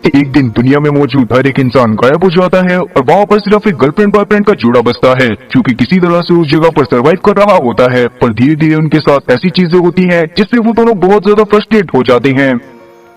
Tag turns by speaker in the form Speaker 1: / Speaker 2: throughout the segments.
Speaker 1: एक दिन दुनिया में मौजूद हर एक इंसान गायब हो जाता है और वहाँ पर सिर्फ एक गर्लफ्रेंड बॉयफ्रेंड का जोड़ा बचता है, क्योंकि किसी तरह से उस जगह पर सरवाइव कर रहा होता है। पर धीरे धीरे उनके साथ ऐसी चीजें होती हैं जिससे वो दोनों बहुत ज्यादा फ्रस्ट्रेट हो जाते हैं।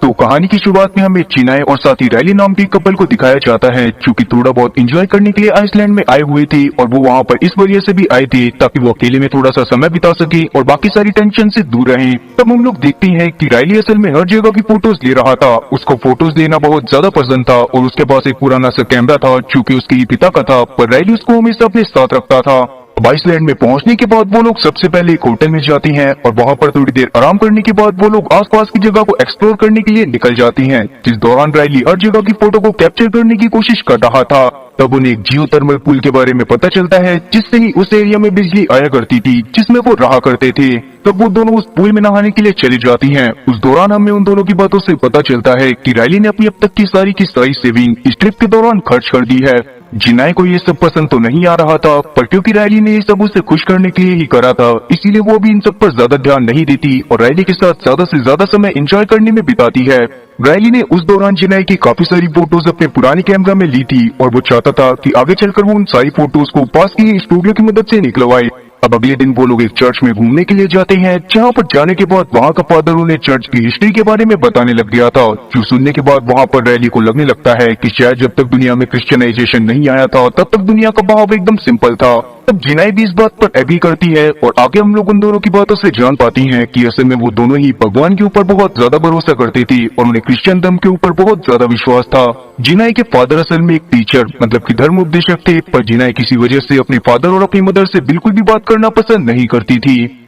Speaker 1: तो कहानी की शुरुआत में हमें चिनाए और साथी रायली नाम के कपल को दिखाया जाता है, जो कि थोड़ा बहुत एंजॉय करने के लिए आइसलैंड में आए हुए थे। और वो वहाँ पर इस वजह से भी आए थे ताकि वो अकेले में थोड़ा सा समय बिता सके और बाकी सारी टेंशन से दूर रहें। तब हम लोग देखते हैं कि रायली असल में हर जगह की फोटोज ले रहा था। उसको फोटोज लेना बहुत ज्यादा पसंद था और उसके पास एक पुराना सा कैमरा था जो कि उसके ही पिता का था, पर रायली उसको हमेशा अपने साथ रखता था। अब आइसलैंड में पहुंचने के बाद वो लोग सबसे पहले एक होटल में जाते हैं और वहां पर थोड़ी देर आराम करने के बाद वो लोग आसपास की जगह को एक्सप्लोर करने के लिए निकल जाते हैं, जिस दौरान रायली हर जगह की फोटो को कैप्चर करने की कोशिश कर रहा था। तब उन्हें एक जियोथर्मल पूल के बारे में पता चलता है, जिससे ही उस एरिया में बिजली आया करती थी जिसमें वो रहा करते थे। तब वो दोनों उस पूल में नहाने के लिए चली जाती हैं। उस दौरान हमें उन दोनों की बातों से पता चलता है कि रायली ने अपनी अब तक की सारी सेविंग इस ट्रिप के दौरान खर्च कर दी है। जिनाए को ये सब पसंद तो नहीं आ रहा था, पर क्योंकि रायली ने ये सब उसे खुश करने के लिए ही करा था, इसीलिए वो भी इन सब पर ज्यादा ध्यान नहीं देती और रायली के साथ ज्यादा से ज्यादा समय एंजॉय करने में बिताती है। रायली ने उस दौरान जिनाए की काफी सारी फोटोज अपने पुराने कैमरा में ली थी और वो चाहता था कि आगे चलकर वो उन सारी फोटोज को पास की स्टूडियो की मदद से निकलवाए। अब अगले दिन वो लोग एक चर्च में घूमने के लिए जाते हैं, जहाँ पर जाने के बाद वहाँ का फादर उन्हें चर्च की हिस्ट्री के बारे में बताने लग गया था, जो सुनने के बाद वहाँ पर रायली को लगने लगता है कि शायद जब तक दुनिया में क्रिश्चियनाइजेशन नहीं आया था तब तक दुनिया का बहाव एकदम सिंपल था। तब जिनाए भी इस बात पर एग्री करती है और आगे हम लोग उन दोनों की बातों से जान पाती हैं कि असल में वो दोनों ही भगवान के ऊपर बहुत ज्यादा भरोसा करती थी और उन्हें क्रिश्चियन धर्म के ऊपर बहुत ज्यादा विश्वास था। जिनाए के फादर असल में एक टीचर मतलब कि धर्म उपदेशक थे, पर जिनाए किसी वजह से अपने फादर और अपनी मदर से बिल्कुल भी बात करना पसंद नहीं करती थी।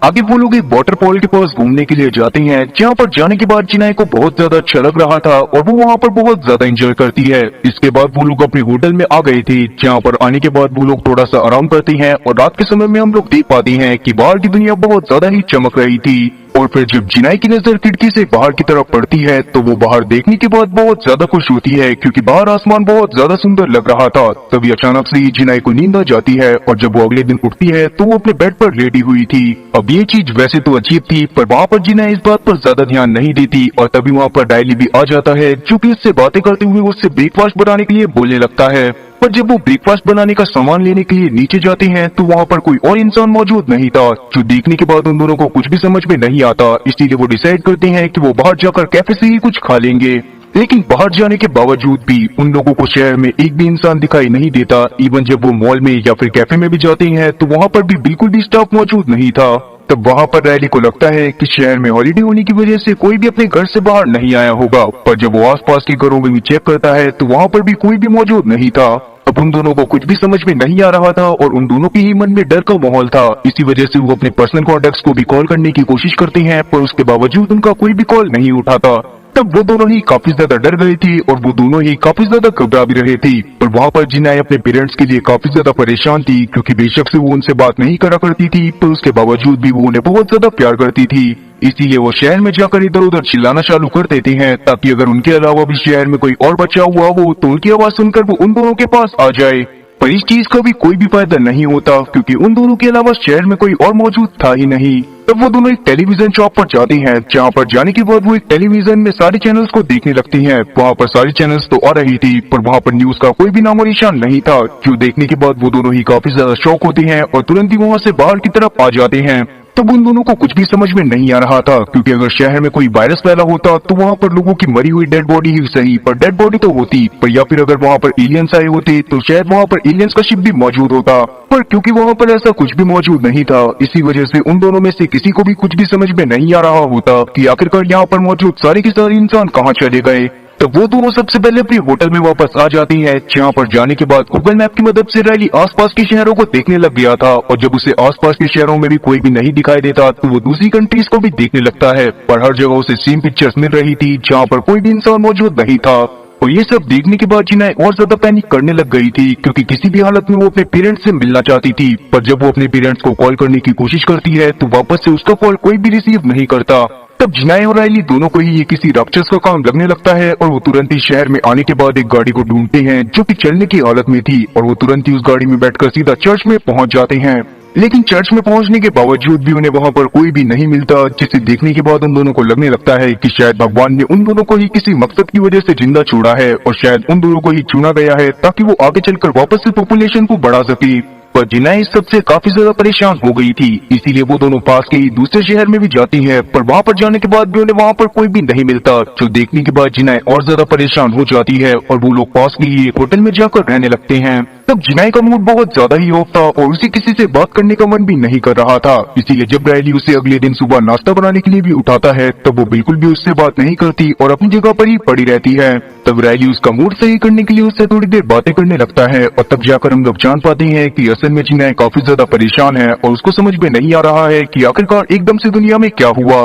Speaker 1: आगे वो लोग एक वाटरफॉल के पास घूमने के लिए जाते हैं, जहाँ पर जाने के बाद जिनाए को बहुत ज्यादा अच्छा लग रहा था और वो वहाँ पर बहुत ज्यादा एंजॉय करती है। इसके बाद वो लोग अपने होटल में आ गए थे, जहाँ पर आने के बाद वो लोग थोड़ा सा आराम करते हैं और रात के समय में हम लोग देख पाते हैं कि बाहर की दुनिया बहुत ज्यादा ही चमक रही थी। और फिर जब जिनाए की नजर खिड़की से बाहर की तरफ पड़ती है तो वो बाहर देखने के बाद बहुत ज्यादा खुश होती है, क्योंकि बाहर आसमान बहुत ज्यादा सुंदर लग रहा था। तभी अचानक से ही जिनाए को नींद आ जाती है और जब वो अगले दिन उठती है तो वो अपने बेड पर लेटी हुई थी। अब ये चीज वैसे तो अजीब थी, पर वहाँ पर जिनाए इस बात पर ज्यादा ध्यान नहीं देती और तभी वहाँ पर रायली भी आ जाता है, जो कि उससे बातें करते हुए उससे ब्रेकफास्ट बनाने के लिए बोलने लगता है। पर जब वो ब्रेकफास्ट बनाने का सामान लेने के लिए नीचे जाते हैं तो वहाँ पर कोई और इंसान मौजूद नहीं था, जो देखने के बाद उन दोनों को कुछ भी समझ में नहीं आता। इसीलिए वो डिसाइड करते हैं कि वो बाहर जाकर कैफे से ही कुछ खा लेंगे। लेकिन बाहर जाने के बावजूद भी उन लोगों को शहर में एक भी इंसान दिखाई नहीं देता। इवन जब वो मॉल में या फिर कैफे में भी जाते हैं तो वहाँ पर भी बिल्कुल भी स्टाफ मौजूद नहीं था। तब वहाँ पर रायली को लगता है कि शहर में हॉलिडे होने की वजह से कोई भी अपने घर से बाहर नहीं आया होगा, पर जब वो आसपास के घरों में भी चेक करता है तो वहाँ पर भी कोई भी मौजूद नहीं था। अब उन दोनों को कुछ भी समझ में नहीं आ रहा था और उन दोनों के ही मन में डर का माहौल था। इसी वजह से वो अपने पर्सनल कॉन्टेक्ट्स को भी कॉल करने की कोशिश करते हैं, पर उसके बावजूद उनका कोई भी कॉल नहीं उठाता। तब वो दोनों ही काफी ज्यादा डर गए थे और वो दोनों ही काफी ज्यादा घबरा भी रहे थे। पर वहाँ पर जिनाए अपने पेरेंट्स के लिए काफी ज्यादा परेशान थी, क्योंकि बेशक से वो उनसे बात नहीं करा करती थी, पर उसके बावजूद भी वो उन्हें बहुत ज्यादा प्यार करती थी। इसीलिए वो शहर में जाकर इधर उधर चिल्लाना चालू कर देते हैं, ताकि अगर उनके अलावा भी शहर में कोई और बचा हुआ हो तो उनकी आवाज सुनकर वो उन दोनों के पास आ जाए। पर इस चीज का भी कोई भी फायदा नहीं होता, क्योंकि उन दोनों के अलावा शहर में कोई और मौजूद था ही नहीं। तब वो दोनों एक टेलीविजन शॉप पर जाते हैं, जहाँ पर जाने के बाद वो एक टेलीविजन में सारे चैनल्स को देखने लगती हैं। वहाँ पर सारी चैनल्स तो आ रही थी, पर वहाँ पर न्यूज का कोई भी नामो निशान नहीं था, जो देखने के बाद वो दोनों ही काफी ज्यादा शॉक होते हैं और तुरंत ही वहाँ से बाहर की तरफ आ जाते हैं। तब उन दोनों को कुछ भी समझ में नहीं आ रहा था, क्योंकि अगर शहर में कोई वायरस फैला होता तो वहाँ पर लोगों की मरी हुई डेड बॉडी ही सही, पर डेड बॉडी तो होती, पर या फिर अगर वहाँ पर एलियंस आए होते तो शायद वहाँ पर एलियंस का शिप भी मौजूद होता। पर क्योंकि वहाँ पर ऐसा कुछ भी मौजूद नहीं था, इसी वजह से उन दोनों में से किसी को भी कुछ भी समझ में नहीं आ रहा होता कि आखिरकार यहाँ पर मौजूद सारे के सारे इंसान कहाँ चले गए। तो वो दोनों सबसे पहले अपने होटल में वापस आ जाती है, जहाँ पर जाने के बाद गूगल मैप की मदद से रायली आसपास के शहरों को देखने लग गया था। और जब उसे आसपास के शहरों में भी कोई भी नहीं दिखाई देता तो वो दूसरी कंट्रीज को भी देखने लगता है, पर हर जगह उसे सेम पिक्चर्स मिल रही थी, जहाँ पर कोई भी इंसान मौजूद नहीं था। और ये सब देखने के बाद जिनाए और ज्यादा पैनिक करने लग गई थी, क्योंकि किसी भी हालत में वो अपने पेरेंट्स से मिलना चाहती थी। पर जब वो अपने पेरेंट्स को कॉल करने की कोशिश करती है तो वापस से उसका कॉल कोई भी रिसीव नहीं करता। तब जिनाए और रायली दोनों को ही ये किसी राक्षस का काम लगने लगता है और वो तुरंत ही शहर में आने के बाद एक गाड़ी को ढूंढते हैं, जो कि चलने की हालत में थी, और वो तुरंत ही उस गाड़ी में बैठकर सीधा चर्च में पहुंच जाते हैं। लेकिन चर्च में पहुंचने के बावजूद भी उन्हें वहां पर कोई भी नहीं मिलता, जिसे देखने के बाद उन दोनों को लगने लगता है कि शायद भगवान ने उन दोनों को ही किसी मकसद की वजह से जिंदा छोड़ा है और शायद उन दोनों को ही चुना गया है ताकि वो आगे चलकर वापस से पॉपुलेशन को बढ़ा सके। पर जिनाए इस सबसे काफी ज्यादा परेशान हो गई थी, इसीलिए वो दोनों पास के ही दूसरे शहर में भी जाती है, पर वहां पर जाने के बाद भी उन्हें वहां पर कोई भी नहीं मिलता, जो देखने के बाद जिनाए और ज्यादा परेशान हो जाती है और वो लोग पास के ही एक होटल में जाकर रहने लगते हैं। तब जिनाए का मूड बहुत ज्यादा ही ऑफ था और उसे किसी से बात करने का मन भी नहीं कर रहा था, इसीलिए जब रायली उसे अगले दिन सुबह नाश्ता बनाने के लिए भी उठाता है तब वो बिल्कुल भी उससे बात नहीं करती और अपनी जगह पर ही पड़ी रहती है। तब रायली उसका मूड सही करने के लिए उससे थोड़ी देर बातें करने लगता है और तब जाकर हम लोग जान पाते हैं कि असल में जिनाए काफी ज्यादा परेशान है और उसको समझ में नहीं आ रहा है कि आखिरकार एकदम से दुनिया में क्या हुआ।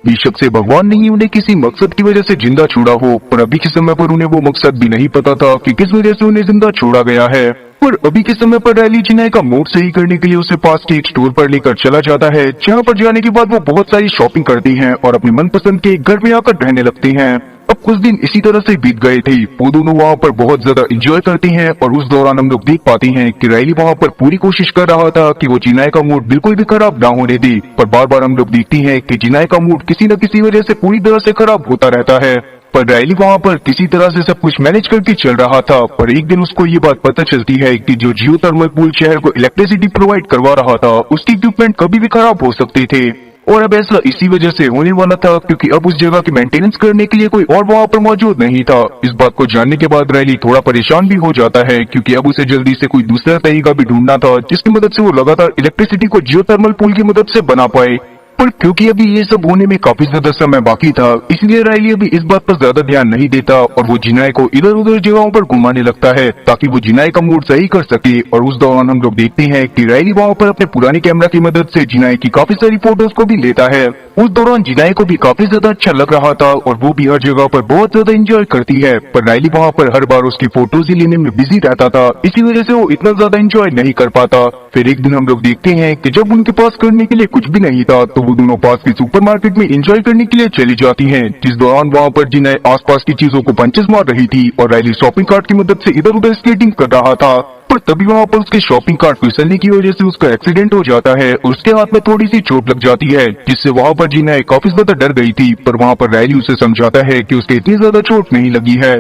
Speaker 1: बेशक से भगवान ने ही उन्हें किसी मकसद की वजह से जिंदा छोड़ा हो, पर अभी के समय पर उन्हें वो मकसद भी नहीं पता था कि किस वजह से उन्हें जिंदा छोड़ा गया है। पर अभी के समय पर रायली जिनाए का मूड सही करने के लिए उसे पास के एक स्टोर पर लेकर चला जाता है, जहाँ पर जाने के बाद वो बहुत सारी शॉपिंग करती हैं और अपने मनपसंद के घर में आकर रहने लगती हैं। अब कुछ दिन इसी तरह से बीत गए थे, वो दोनों वहाँ पर बहुत ज्यादा एंजॉय करती हैं और उस दौरान हम लोग देख पाते हैं कि रायली वहाँ पर पूरी कोशिश कर रहा था कि वो जिनाए का मूड बिल्कुल भी खराब ना होने दे, पर बार बार हम लोग देखते हैं कि जिनाए का मूड किसी न किसी वजह से पूरी तरह से खराब होता रहता है। पर रायली वहाँ पर किसी तरह से सब कुछ मैनेज करके चल रहा था, पर एक दिन उसको ये बात पता चलती है कि जो जियो थर्मल पूल शहर को इलेक्ट्रिसिटी प्रोवाइड करवा रहा था उसके इक्विपमेंट कभी भी खराब हो सकते थे। और अब ऐसा इसी वजह से होने वाला था क्योंकि अब उस जगह की मेंटेनेंस करने के लिए कोई और वहाँ पर मौजूद नहीं था। इस बात को जानने के बाद रायली थोड़ा परेशान भी हो जाता है क्योंकि अब उसे जल्दी से कोई दूसरा तरीका भी ढूंढना था जिसकी मदद से वो लगातार इलेक्ट्रिसिटी को जियो थर्मल पूल की मदद से बना पाए। पर क्योंकि अभी ये सब होने में काफी ज्यादा समय बाकी था, इसलिए रायली अभी इस बात पर ज्यादा ध्यान नहीं देता और वो जिनाए को इधर उधर जगहों पर घुमाने लगता है ताकि वो जिनाए का मूड सही कर सके। और उस दौरान हम लोग देखते हैं कि रायली वहाँ पर अपने पुराने कैमरा की मदद से जिनाए की काफी सारी फोटोज को भी लेता है। उस दौरान जिनाए को भी काफी ज्यादा अच्छा लग रहा था और वो भी हर जगह पर बहुत ज्यादा एंजॉय करती है, पर रायली वहाँ पर हर बार उसकी फोटोज ही लेने में बिजी रहता था, इसी वजह से वो इतना ज्यादा एंजॉय नहीं कर पाता। फिर एक दिन हम लोग देखते हैं कि जब उनके पास करने के लिए कुछ भी नहीं था तो वो दोनों पास की सुपरमार्केट में एंजॉय करने के लिए चली जाती हैं, जिस दौरान वहाँ पर जिनाए आसपास की चीजों को पंचेस मार रही थी और रायली शॉपिंग कार्ट की मदद से इधर उधर स्केटिंग कर रहा था। पर तभी वहाँ पर उसके शॉपिंग कार्ट फिसलने की वजह से उसका एक्सीडेंट हो जाता है और उसके हाथ में थोड़ी सी चोट लग जाती है, जिससे वहाँ पर जिनाए काफी ज्यादा डर गई थी। पर वहाँ पर रायली उसे समझाता है कि उसके इतनी ज्यादा चोट नहीं लगी है।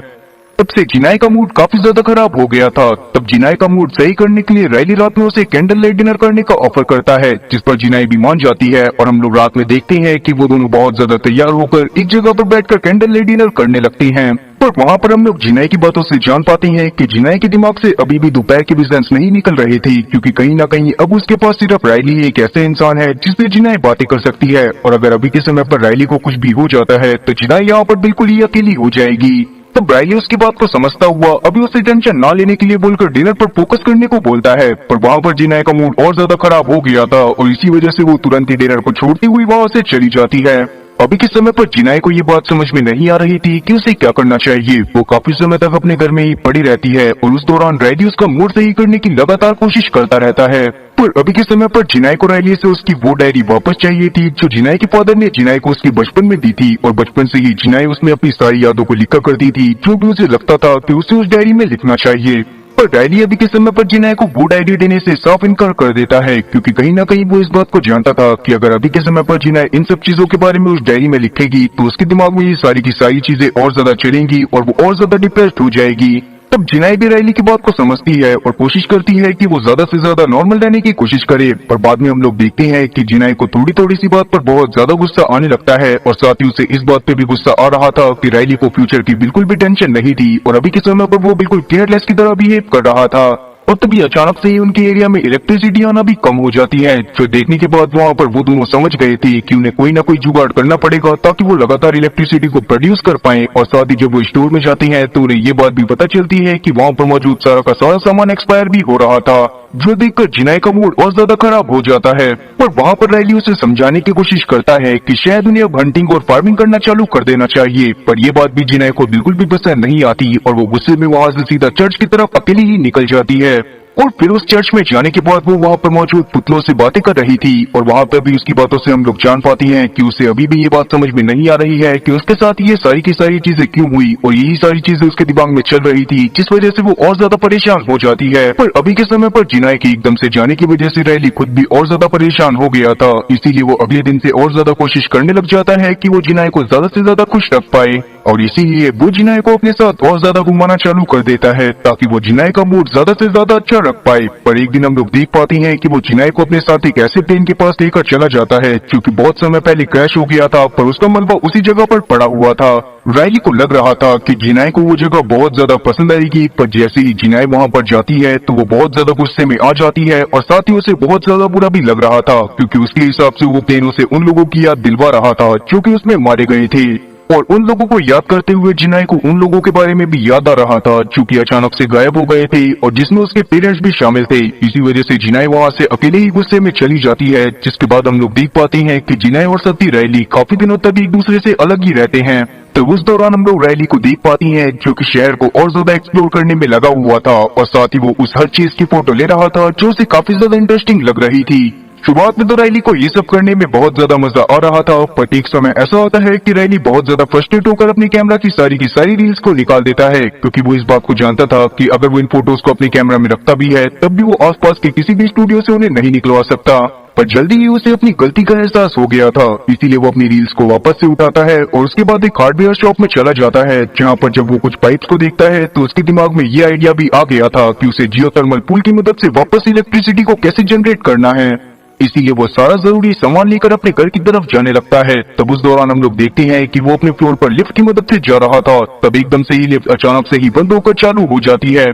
Speaker 1: तब से जिनाए का मूड काफी ज्यादा खराब हो गया था। तब जिनाए का मूड सही करने के लिए रायली रात में उसे कैंडल लाइट डिनर करने का ऑफर करता है, जिस पर जिनाए भी मान जाती है और हम लोग रात में देखते हैं कि वो दोनों बहुत ज्यादा तैयार होकर एक जगह पर बैठकर कैंडल लाइट डिनर करने लगती हैं। पर वहाँ पर हम लोग जिनाए की बातों से जान पाते हैं कि जिनाए के दिमाग से अभी भी दोपहर के विजन्स नहीं निकल रहे थे, क्योंकि कहीं ना कहीं अब उसके पास सिर्फ रायली एक ऐसे इंसान है जिससे जिनाए बातें कर सकती है और अगर अभी के समय पर रायली को कुछ भी हो जाता है तो जिनाए यहाँ पर बिल्कुल ही अकेली हो जाएगी। तब रायली उसकी बात को समझता हुआ अभी उसे टेंशन ना लेने के लिए बोलकर डिनर पर फोकस करने को बोलता है, पर वहाँ पर जिनाए का मूड और ज्यादा खराब हो गया था और इसी वजह से वो तुरंत ही डिनर को छोड़ती हुई वहाँ से चली जाती है। अभी के समय पर जिनाए को ये बात समझ में नहीं आ रही थी कि उसे क्या करना चाहिए। वो काफी समय तक अपने घर में ही पड़ी रहती है और उस दौरान रायली उसका मूड सही करने की लगातार कोशिश करता रहता है। पर अभी के समय पर जिनाए को रायली से उसकी वो डायरी वापस चाहिए थी जो जिनाए के फादर ने जिनाए को उसके बचपन में दी थी और बचपन से ही जिनाए उसमें अपनी सारी यादों को लिखा करती थी, जो भी उसे लगता था कि उसे उस डायरी में लिखना चाहिए। पर रायली अभी के समय पर जिनाए को वो डायरी देने से साफ इनकार कर देता है, क्योंकि कहीं ना कहीं वो इस बात को जानता था कि अगर अभी के समय पर जिनाए इन सब चीजों के बारे में उस डायरी में लिखेगी तो उसके दिमाग में ये सारी की सारी चीजें और ज्यादा चलेंगी और वो और ज्यादा डिप्रेस्ड हो जाएगी। तब जिनाए भी रायली की बात को समझती है और कोशिश करती है कि वो ज्यादा से ज्यादा नॉर्मल रहने की कोशिश करे, पर बाद में हम लोग देखते हैं कि जिनाए को थोड़ी थोड़ी सी बात पर बहुत ज्यादा गुस्सा आने लगता है और साथ ही उसे इस बात पे भी गुस्सा आ रहा था कि रायली को फ्यूचर की बिल्कुल भी टेंशन नहीं थी और अभी के समय पर वो बिल्कुल केयरलेस की तरह बिहेव कर रहा था। और तभी अचानक से ही उनके एरिया में इलेक्ट्रिसिटी आना भी कम हो जाती है, जो देखने के बाद वहाँ पर वो दोनों समझ गए थे कि उन्हें कोई ना कोई जुगाड़ करना पड़ेगा ताकि वो लगातार इलेक्ट्रिसिटी को प्रोड्यूस कर पाए। और साथ ही जब वो स्टोर में जाते हैं तो उन्हें ये बात भी पता चलती है कि वहाँ पर मौजूद सारा का सारा सामान एक्सपायर भी हो रहा था, जो देखकर जिनाए का मूड और ज्यादा खराब हो जाता है। पर वहाँ पर रायली उसे समझाने की कोशिश करता है कि शायद उन्हें अब हंटिंग और फार्मिंग करना चालू कर देना चाहिए, पर यह बात भी जिनाए को बिल्कुल भी पसंद नहीं आती और वो गुस्से में वहाँ से सीधा चर्च की तरफ अकेली ही निकल जाती है। और फिर उस चर्च में जाने के बाद वो वहाँ पर मौजूद पुतलों से बातें कर रही थी और वहाँ पर भी उसकी बातों से हम लोग जान पाते हैं कि उसे अभी भी ये बात समझ में नहीं आ रही है कि उसके साथ ये सारी की सारी चीजें क्यों हुई और यही सारी चीजें उसके दिमाग में चल रही थी जिस वजह से वो और ज्यादा परेशान हो जाती है। पर अभी के समय पर जिनाए के एकदम से जाने की वजह से रायली खुद भी और ज्यादा परेशान हो गया था, इसीलिए वो अगले दिन से और ज्यादा कोशिश करने लग जाता है कि वो जिनाए को ज्यादा से ज्यादा खुश रख पाए और इसीलिए वो जिनाए को अपने साथ और ज्यादा घुमाना चालू कर देता है ताकि वो जिनाए का मूड ज्यादा से ज्यादा अच्छा रख पाए। पर एक दिन हम लोग देख पाते हैं कि वो जिनाए को अपने साथ एक ऐसे प्लेन के पास लेकर चला जाता है क्योंकि बहुत समय पहले क्रैश हो गया था पर उसका मलबा उसी जगह पर पड़ा हुआ था। रायली को लग रहा था कि जिनाए को वो जगह बहुत ज्यादा पसंद आएगी, पर जैसे ही जिनाए वहाँ पर जाती है तो वो बहुत ज्यादा गुस्से में आ जाती है और साथ ही उसे बहुत ज्यादा बुरा भी लग रहा था क्योंकि उसके हिसाब से वो प्लेन उसे उन लोगों की याद दिलवा रहा था जो कि उसमें मारे गए थे और उन लोगों को याद करते हुए जिनाए को उन लोगों के बारे में भी याद आ रहा था जो कि अचानक से गायब हो गए थे और जिसमें उसके पेरेंट्स भी शामिल थे। इसी वजह से जिनाए वहाँ से अकेले ही गुस्से में चली जाती है, जिसके बाद हम लोग देख पाते हैं कि जिनाए और सती रायली काफी दिनों तक एक दूसरे से अलग ही रहते हैं। तो उस दौरान हम लोग रायली को देख पाती हैं जो कि शहर को और ज्यादा एक्सप्लोर करने में लगा हुआ था और साथ ही वो उस हर चीज की फोटो ले रहा था जो उसे काफी ज्यादा इंटरेस्टिंग लग रही थी। शुरुआत में तो रायली को ये सब करने में बहुत ज्यादा मजा आ रहा था, पर एक समय ऐसा होता है कि रायली बहुत ज्यादा फ्रस्ट्रेट होकर अपने कैमरा की सारी रील्स को निकाल देता है क्योंकि वो इस बात को जानता था कि अगर वो इन फोटोज को अपने कैमरा में रखता भी है तब भी वो आसपास के किसी भी स्टूडियो से उन्हें नहीं निकलवा सकता। पर जल्दी ही उसे अपनी गलती का एहसास हो गया था, इसीलिए वो अपनी रील्स को वापस से उठाता है और उसके बाद एक हार्डवेयर शॉप में चला जाता है जहाँ पर जब वो कुछ पाइप्स को देखता है तो उसके दिमाग में ये आइडिया भी आ गया था कि उसे जियोथर्मल पूल की मदद से वापस इलेक्ट्रिसिटी को कैसे जनरेट करना है। इसीलिए वो सारा जरूरी सामान लेकर अपने घर की तरफ जाने लगता है। तब उस दौरान हम लोग देखते हैं कि वो अपने फ्लोर पर लिफ्ट की मदद से जा रहा था, तब एकदम से ही लिफ्ट अचानक से ही बंद होकर चालू हो जाती है।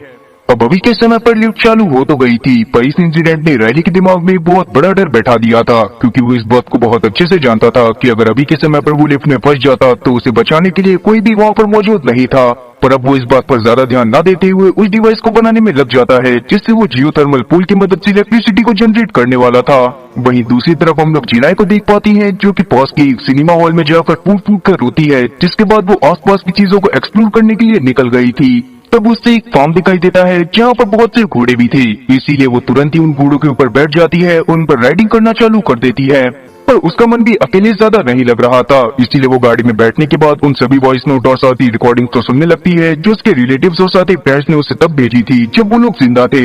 Speaker 1: अब अभी के समय पर लिफ्ट चालू हो तो गई थी, पर इस इंसिडेंट ने रायली के दिमाग में बहुत बड़ा डर बैठा दिया था क्योंकि वो इस बात को बहुत अच्छे से जानता था कि अगर अभी के समय पर वो लिफ्ट में फंस जाता तो उसे बचाने के लिए कोई भी वहाँ पर मौजूद नहीं था। पर अब वो इस बात पर ज्यादा ध्यान न देते हुए उस डिवाइस को बनाने में लग जाता है जिससे वो जियोथर्मल पूल की मदद से इलेक्ट्रिसिटी को जनरेट करने वाला था। वहीं दूसरी तरफ हम लोग जिनाए को देख पाती हैं जो कि पास के एक सिनेमा हॉल में जाकर फूट फूट कर रोती है, जिसके बाद वो आसपास की चीजों को एक्सप्लोर करने के लिए निकल गई थी। तब उससे एक फार्म दिखाई देता है जहाँ पर बहुत से घोड़े भी थे, इसीलिए वो तुरंत ही उन घोड़ों के ऊपर बैठ जाती है और उन पर राइडिंग करना चालू कर देती है। पर उसका मन भी अकेले ज्यादा नहीं लग रहा था, इसीलिए वो गाड़ी में बैठने के बाद उन सभी वॉइस नोट और साथ ही रिकॉर्डिंग तो सुनने लगती है जो उसके रिलेटिव्स और साथ ही फ्रेंड्स ने उसे तब भेजी थी जब वो लोग जिंदा थे।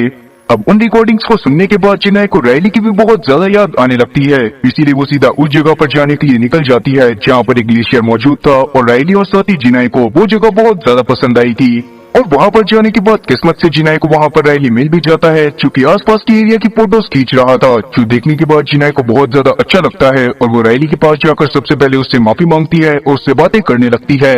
Speaker 1: अब उन रिकॉर्डिंग्स को सुनने के बाद जिनाए को रायली की भी बहुत ज्यादा याद आने लगती है, इसीलिए वो सीधा उस जगह पर जाने के लिए निकल जाती है जहाँ पर एक ग्लेशियर मौजूद था और रायली और साथ ही जिनाए को वो जगह बहुत ज्यादा पसंद आई थी। और वहाँ पर जाने के बाद किस्मत से जिनाए को वहाँ पर रायली मिल भी जाता है जो कि आसपास के एरिया की फोटोज खींच रहा था, जो देखने के बाद जिनाए को बहुत ज्यादा अच्छा लगता है और वो रायली के पास जाकर सबसे पहले उससे माफी मांगती है और उससे बातें करने लगती है।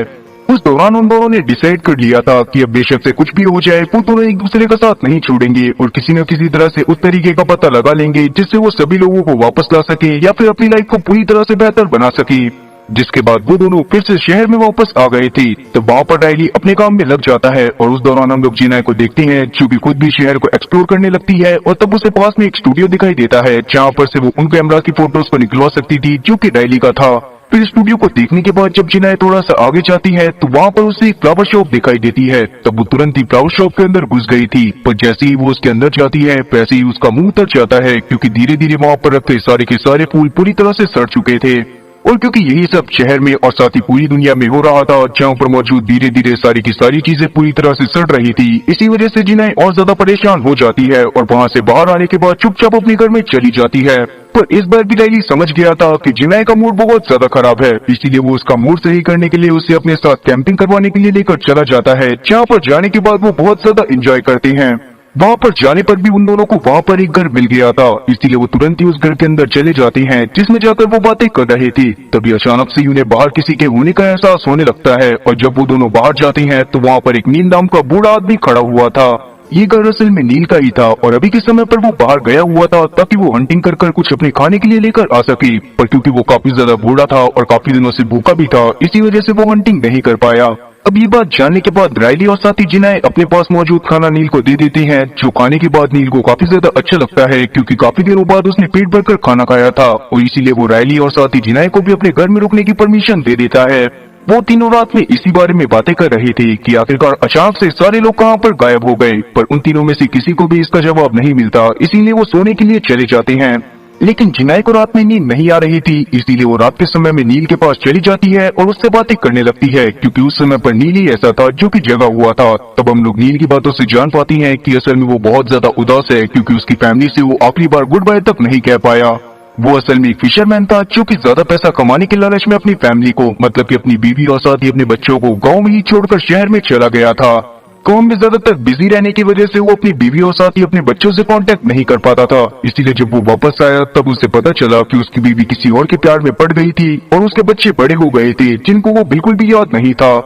Speaker 1: उस दौरान उन दोनों ने डिसाइड कर लिया था कि अब बेशक से कुछ भी हो जाए वो दोनों एक दूसरे का साथ नहीं छोड़ेंगे और किसी न किसी तरह से उस तरीके का पता लगा लेंगे जिससे वो सभी लोगों को वापस ला सके या फिर अपनी लाइफ को पूरी तरह से बेहतर बना सके। जिसके बाद वो दोनों फिर से शहर में वापस आ गए थे। तो वहाँ पर रायली अपने काम में लग जाता है और उस दौरान हम लोग जिनाए को देखते हैं जो कि खुद भी शहर को एक्सप्लोर करने लगती है और तब उसे पास में एक स्टूडियो दिखाई देता है जहाँ पर से वो उन कैमरा की फोटोज को निकलवा सकती थी जो कि रायली का था। फिर स्टूडियो को देखने के बाद जब जिनाए थोड़ा सा आगे जाती है तो वहाँ पर उसे एक फ्लावर शॉप दिखाई देती है। तब वो तुरंत ही फ्लावर शॉप के अंदर घुस गई थी, पर जैसे ही वो उसके अंदर जाती है वैसे ही उसका मुंह उतर जाता है क्योंकि धीरे धीरे वहाँ पर रखे सारे के सारे फूल पूरी तरह से सड़ चुके थे। और क्योंकि यही सब शहर में और साथ ही पूरी दुनिया में हो रहा था जहाँ पर मौजूद धीरे धीरे सारी की सारी चीजें पूरी तरह से सड़ रही थी, इसी वजह से जिनाए और ज्यादा परेशान हो जाती है और वहाँ से बाहर आने के बाद चुपचाप अपने घर में चली जाती है। पर इस बार भी रायली समझ गया था कि जिनाए का मूड बहुत ज्यादा खराब है, इसीलिए वो उसका मूड सही करने के लिए उसे अपने साथ कैंपिंग करवाने के लिए लेकर चला जाता है जहाँ पर जाने के बाद वो बहुत ज्यादा एंजॉय करते हैं। वहाँ पर जाने पर भी उन दोनों को वहाँ पर एक घर मिल गया था, इसीलिए वो तुरंत ही उस घर के अंदर चले जाते हैं जिसमें जाकर वो बातें कर रहे थे। तभी अचानक से उन्हें बाहर किसी के होने का एहसास होने लगता है और जब वो दोनों बाहर जाते हैं तो वहाँ पर एक नील नाम का बूढ़ा आदमी खड़ा हुआ था। ये घर असल में नील का ही था और अभी के समय पर वो बाहर गया हुआ था ताकि वो हंटिंग कर कर कुछ अपने खाने के लिए लेकर आ सके, पर क्योंकि वो काफी ज्यादा बूढ़ा था और काफी दिनों से भूखा भी था, इसी वजह से वो हंटिंग नहीं कर पाया। अब ये बात जानने के बाद रायली और साथी जिनाए अपने पास मौजूद खाना नील को दे देते हैं, जो खाने के बाद नील को काफी ज्यादा अच्छा लगता है क्योंकि काफी दिनों बाद उसने पेट भरकर खाना खाया था और इसीलिए वो रायली और साथी जिनाए को भी अपने घर में रुकने की परमिशन दे देता है। वो तीनों रात में इसी बारे में बातें कर रहे थे कि आखिरकार अचानक से सारे लोग कहाँ पर गायब हो गए, पर उन तीनों में से किसी को भी इसका जवाब नहीं मिलता, इसीलिए वो सोने के लिए चले जाते हैं। लेकिन जिनाई को रात में नींद नहीं आ रही थी, इसीलिए वो रात के समय में नील के पास चली जाती है और उससे बातें करने लगती है, क्योंकि उस समय पर नील ही ऐसा था जो कि जगा हुआ था। तब हम लोग नील की बातों से जान पाती हैं कि असल में वो बहुत ज्यादा उदास है, क्योंकि उसकी फैमिली से वो आखिरी बार गुड बाय तक नहीं कह पाया। वो असल में एक फिशरमैन था जो कि ज्यादा पैसा कमाने के लालच में अपनी फैमिली को, मतलब कि अपनी बीवी और साथ ही अपने बच्चों को गाँव में ही छोड़कर शहर में चला गया था। काम में ज्यादातर बिजी रहने की वजह से वो अपनी बीवी और साथ ही अपने बच्चों से कांटेक्ट नहीं कर पाता था, इसीलिए जब वो वापस आया तब उसे पता चला कि उसकी बीवी किसी और के प्यार में पड़ गई थी और उसके बच्चे बड़े हो गए थे जिनको वो बिल्कुल भी याद नहीं था।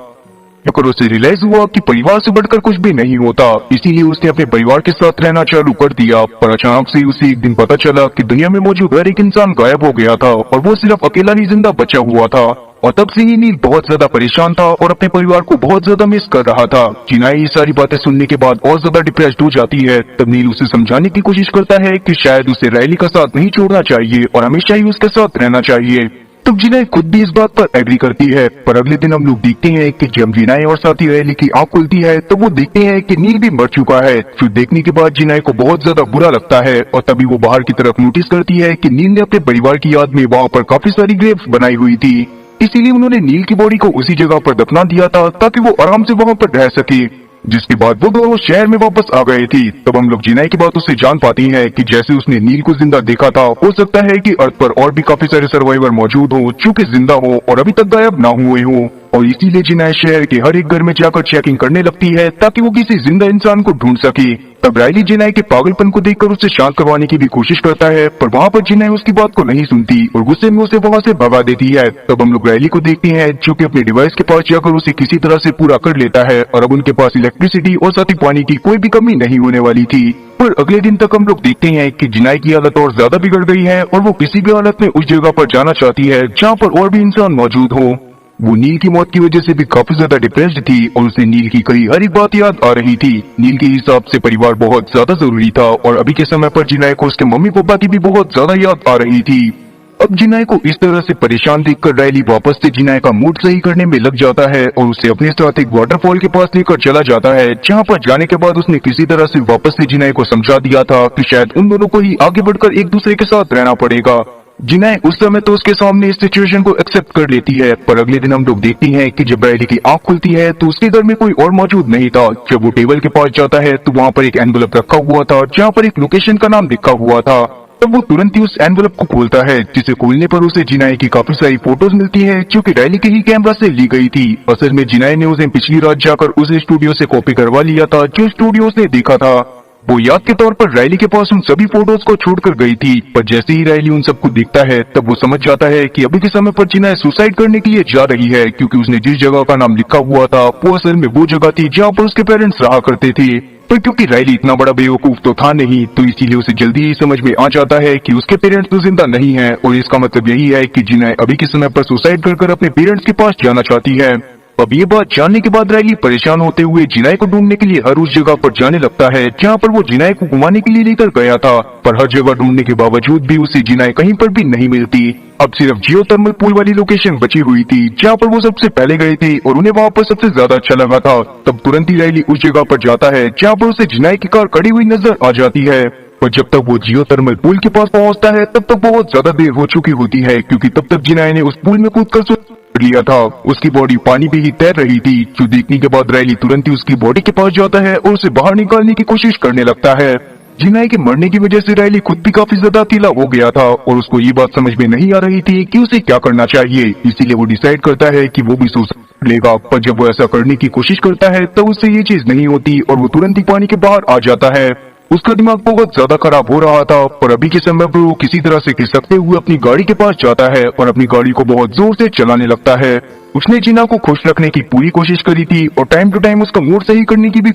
Speaker 1: और उसे रियलाइज हुआ कि परिवार से बढ़कर कुछ भी नहीं होता, इसीलिए उसने अपने परिवार के साथ रहना चालू कर दिया। पर अचानक से उसे एक दिन पता चला कि दुनिया में मौजूद हर एक इंसान गायब हो गया था और वो सिर्फ अकेला ही जिंदा बचा हुआ था। और तब से ही नील बहुत ज्यादा परेशान था और अपने परिवार को बहुत ज्यादा मिस कर रहा था। जिनाई ये सारी बातें सुनने के बाद और ज्यादा डिप्रेस्ड हो जाती है। तब नील उसे समझाने की कोशिश करता है कि शायद उसे रायली का साथ नहीं छोड़ना चाहिए और हमेशा ही उसके साथ रहना चाहिए। तब जिनाई खुद भी इस बात पर एग्री करती है। पर अगले दिन हम लोग देखते हैं कि जब जिनाई और साथी रायली की आंख खुलती है तो वो देखते हैं कि नील भी मर चुका है। फिर देखने के बाद जिनाई को बहुत ज्यादा बुरा लगता है और तभी वो बाहर की तरफ नोटिस करती है कि नील ने अपने परिवार की याद में वहाँ पर काफी सारी ग्रेव्स बनाई हुई थी, इसीलिए उन्होंने नील की बॉडी को उसी जगह पर दफना दिया था ताकि वो आराम से वहाँ पर रह सके। जिसके बाद वो दोनों शहर में वापस आ गए थे। तब हम लोग जिनाई की बातों से जान पाती हैं कि जैसे उसने नील को जिंदा देखा था, हो सकता है कि अर्थ पर और भी काफी सारे सर्वाइवर मौजूद हो जो कि जिंदा हो और अभी तक गायब ना हुए हो। और इसीलिए जिनाई शहर के हर एक घर में जाकर चेकिंग करने लगती है ताकि वो किसी जिंदा इंसान को ढूंढ सके। तब रायली जिनाई के पागलपन को देखकर उसे शांत करवाने की भी कोशिश करता है, पर वहाँ पर जिनाई उसकी बात को नहीं सुनती और गुस्से में उसे वहाँ से भगा देती है। तब हम लोग रायली को देखते हैं जो कि अपने डिवाइस के पास जाकर उसे किसी तरह से पूरा कर लेता है और अब उनके पास इलेक्ट्रिसिटी और साथ ही पानी की कोई भी कमी नहीं होने वाली थी। पर अगले दिन तक हम लोग देखते हैं कि जिनाई की हालत और ज्यादा बिगड़ गई है और वो किसी भी हालत में उस जगह पर जाना चाहती है जहाँ पर और भी इंसान मौजूद हो। वो नील की मौत की वजह से भी काफी ज्यादा डिप्रेस्ड थी और उसे नील की कई हर एक बात याद आ रही थी। नील के हिसाब से परिवार बहुत ज्यादा जरूरी था और अभी के समय पर जिनाई को उसके मम्मी पापा की भी बहुत ज्यादा याद आ रही थी। अब जिनाई को इस तरह से परेशान देखकर रायली वापस से जिनाई का मूड सही करने में लग जाता है और उसे अपने साथ एक वाटरफॉल के पास लेकर चला जाता है, जहाँ पर जाने के बाद उसने किसी तरह से वापस से जिनाई को समझा दिया था कि शायद उन दोनों को ही आगे बढ़कर एक दूसरे के साथ रहना पड़ेगा। जिनाई उस समय तो उसके सामने इस सिचुएशन को एक्सेप्ट कर लेती है, पर अगले दिन हम लोग देखते हैं कि जब रायली की आंख खुलती है तो उसके घर में कोई और मौजूद नहीं था। जब वो टेबल के पास जाता है तो वहाँ पर एक एनवेलप रखा हुआ था जहाँ पर एक लोकेशन का नाम लिखा हुआ था। तब वो तुरंत ही उस एनवेलप को खोलता है, जिसे खोलने पर उसे जिनाई की काफी सारी फोटोज मिलती है जो कि रायली के ही कैमरा से ली गई थी। असल में जिनाई ने उसे पिछली रात जाकर उस स्टूडियो से कॉपी करवा लिया था जो स्टूडियो उसने देखा था। वो याद के तौर पर रायली के पास उन सभी फोटोज को छोड़कर गई थी, पर जैसे ही रायली उन सबको देखता है तब वो समझ जाता है कि अभी के समय पर जिनाई सुसाइड करने के लिए जा रही है, क्योंकि उसने जिस जगह का नाम लिखा हुआ था वो असल में वो जगह थी जहाँ पर उसके पेरेंट्स रहा करते थे। पर क्योंकि रायली इतना बड़ा बेवकूफ तो था नहीं, तो इसीलिए उसे जल्दी ही समझ में आ जाता है कि उसके पेरेंट्स तो जिंदा नहीं है और इसका मतलब यही है कि जिनाई अभी के समय पर सुसाइड कर अपने पेरेंट्स के पास जाना चाहती है। अब ये बात जानने के बाद रायली परेशान होते हुए जिनाई को ढूंढने के लिए हर उस जगह पर जाने लगता है जहाँ पर वो जिनाई को घुमाने के लिए लेकर गया था, पर हर जगह ढूंढने के बावजूद भी उसे जिनाई कहीं पर भी नहीं मिलती। अब सिर्फ जियोथर्मल पूल वाली लोकेशन बची हुई थी जहाँ पर वो सबसे पहले गए थे और उन्हें वहाँ पर सबसे ज्यादा अच्छा लगा था। तब तुरंत ही रायली उस जगह पर जाता है जहाँ पर उसे जिनाई की कार खड़ी हुई नजर आ जाती है। पर जब तक वो जियोथर्मल पूल के पास पहुंचता है तब तक बहुत ज्यादा देर हो चुकी होती है, क्योंकि तब तक जिनाई ने उस पूल में कूदकर लिया था। उसकी बॉडी पानी में ही तैर रही थी, जो देखने के बाद रायली तुरंत ही उसकी बॉडी के पास जाता है और उसे बाहर निकालने की कोशिश करने लगता है। जिनाई के मरने की वजह से रायली खुद भी काफी ज्यादा अकेला हो गया था और उसको ये बात समझ में नहीं आ रही थी कि उसे क्या करना चाहिए, इसीलिए वो डिसाइड करता है कि वो भी सुसाइड लेगा। पर जब वो ऐसा करने की कोशिश करता है तो उससे ये चीज नहीं होती और वो तुरंत ही पानी के बाहर आ जाता है। उसका दिमाग बहुत ज्यादा खराब हो रहा था, पर अभी के समय पर वो किसी तरह से खिसकते हुए अपनी गाड़ी के पास जाता है और अपनी गाड़ी को बहुत जोर से चलाने लगता है। उसने जिना को खुश रखने की पूरी कोशिश करी थी और टाइम टू टाइम उसका मूड सही करने की भी